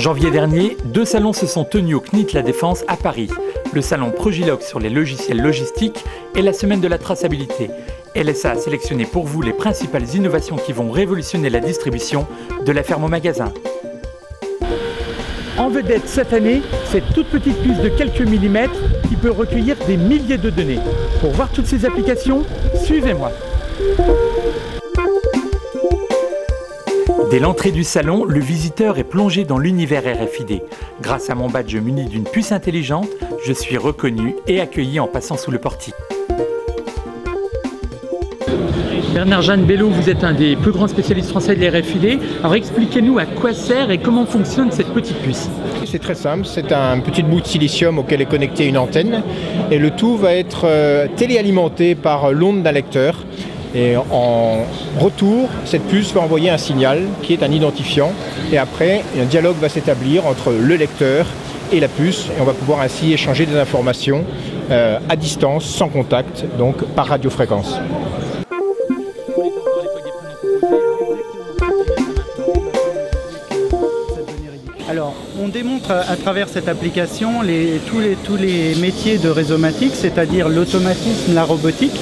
janvier dernier, 2 salons se sont tenus au CNIT La Défense à Paris. Le salon Progilog sur les logiciels logistiques et la semaine de la traçabilité. LSA a sélectionné pour vous les principales innovations qui vont révolutionner la distribution de la ferme au magasin. En vedette cette année, cette toute petite puce de quelques millimètres qui peut recueillir des milliers de données. Pour voir toutes ces applications, suivez-moi. Dès l'entrée du salon, le visiteur est plongé dans l'univers RFID. Grâce à mon badge muni d'une puce intelligente, je suis reconnu et accueilli en passant sous le portique. Bernard-Jeanne Bello, vous êtes un des plus grands spécialistes français de l'RFID. Alors expliquez-nous à quoi sert et comment fonctionne cette petite puce. C'est très simple, c'est un petit bout de silicium auquel est connectée une antenne et le tout va être téléalimenté par l'onde d'un lecteur. Et en retour, cette puce va envoyer un signal qui est un identifiant et après un dialogue va s'établir entre le lecteur et la puce et on va pouvoir ainsi échanger des informations à distance, sans contact, donc par radiofréquence. Alors, on démontre à travers cette application tous les métiers de Résomatic, c'est-à-dire l'automatisme, la robotique,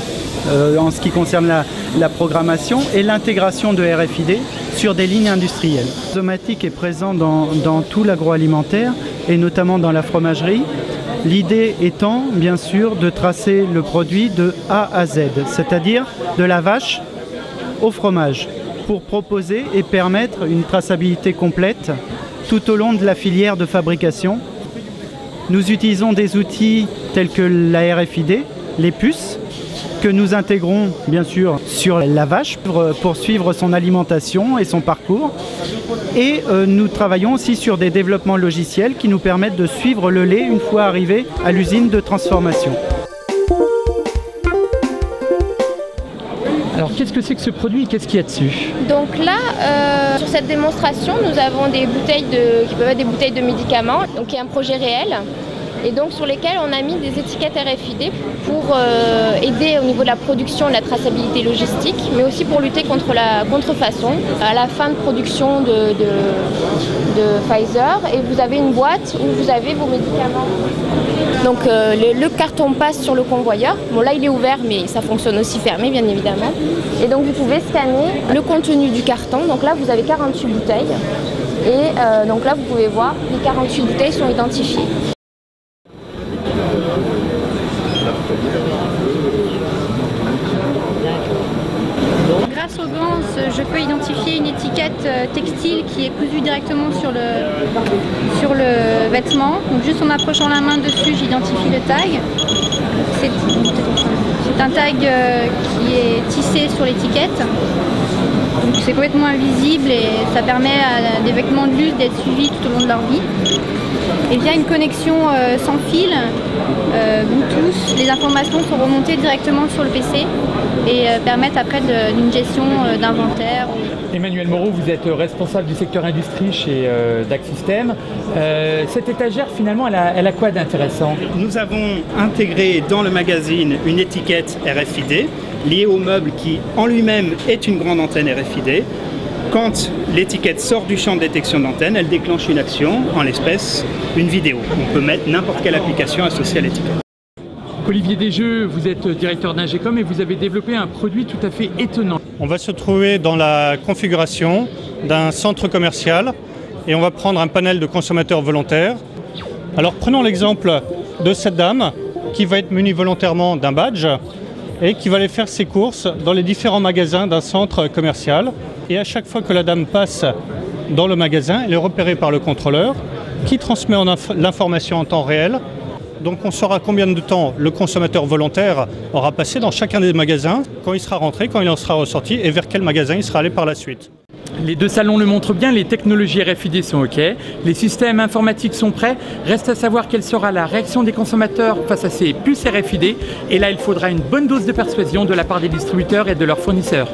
en ce qui concerne la programmation et l'intégration de RFID sur des lignes industrielles. Résomatic est présent dans tout l'agroalimentaire et notamment dans la fromagerie. L'idée étant, bien sûr, de tracer le produit de A à Z, c'est-à-dire de la vache au fromage, pour proposer et permettre une traçabilité complète tout au long de la filière de fabrication. Nous utilisons des outils tels que la RFID, les puces, que nous intégrons bien sûr sur la vache pour suivre son alimentation et son parcours. Et nous travaillons aussi sur des développements logiciels qui nous permettent de suivre le lait une fois arrivé à l'usine de transformation. Alors qu'est-ce que c'est que ce produit et qu'est-ce qu'il y a dessus? Donc là, sur cette démonstration, nous avons des bouteilles qui peuvent être des bouteilles de médicaments, donc il y a un projet réel. Et donc sur lesquels on a mis des étiquettes RFID pour aider au niveau de la production et de la traçabilité logistique, mais aussi pour lutter contre la contrefaçon. À la fin de production de Pfizer, et vous avez une boîte où vous avez vos médicaments. Donc le carton passe sur le convoyeur. Bon là il est ouvert mais ça fonctionne aussi fermé bien évidemment. Et donc vous pouvez scanner le contenu du carton. Donc là vous avez 48 bouteilles. Et donc là vous pouvez voir, les 48 bouteilles sont identifiées. Grâce au gants, je peux identifier une étiquette textile qui est cousue directement sur le vêtement. Donc juste en approchant la main dessus, j'identifie le tag. C'est un tag qui est tissé sur l'étiquette. Donc c'est complètement invisible et ça permet à des vêtements de luxe d'être suivis tout au long de leur vie. Et via une connexion sans fil, Bluetooth, les informations sont remontées directement sur le PC et permettent après d'une gestion d'inventaire. Emmanuel Moreau, vous êtes responsable du secteur industrie chez DAC System. Cette étagère, finalement, elle a quoi d'intéressant? Nous avons intégré dans le magazine une étiquette RFID liée au meuble qui, en lui-même, est une grande antenne RFID. Quand l'étiquette sort du champ de détection d'antenne, elle déclenche une action, en l'espèce une vidéo. On peut mettre n'importe quelle application associée à l'étiquette. Olivier Desjeux, vous êtes directeur d'Ingecom et vous avez développé un produit tout à fait étonnant. On va se trouver dans la configuration d'un centre commercial et on va prendre un panel de consommateurs volontaires. Alors prenons l'exemple de cette dame qui va être munie volontairement d'un badge et qui va aller faire ses courses dans les différents magasins d'un centre commercial. Et à chaque fois que la dame passe dans le magasin, elle est repérée par le contrôleur qui transmet l'information en temps réel. Donc on saura combien de temps le consommateur volontaire aura passé dans chacun des magasins, quand il sera rentré, quand il en sera ressorti et vers quel magasin il sera allé par la suite. Les 2 salons le montrent bien, les technologies RFID sont OK, les systèmes informatiques sont prêts. Reste à savoir quelle sera la réaction des consommateurs face à ces puces RFID. Et là, il faudra une bonne dose de persuasion de la part des distributeurs et de leurs fournisseurs.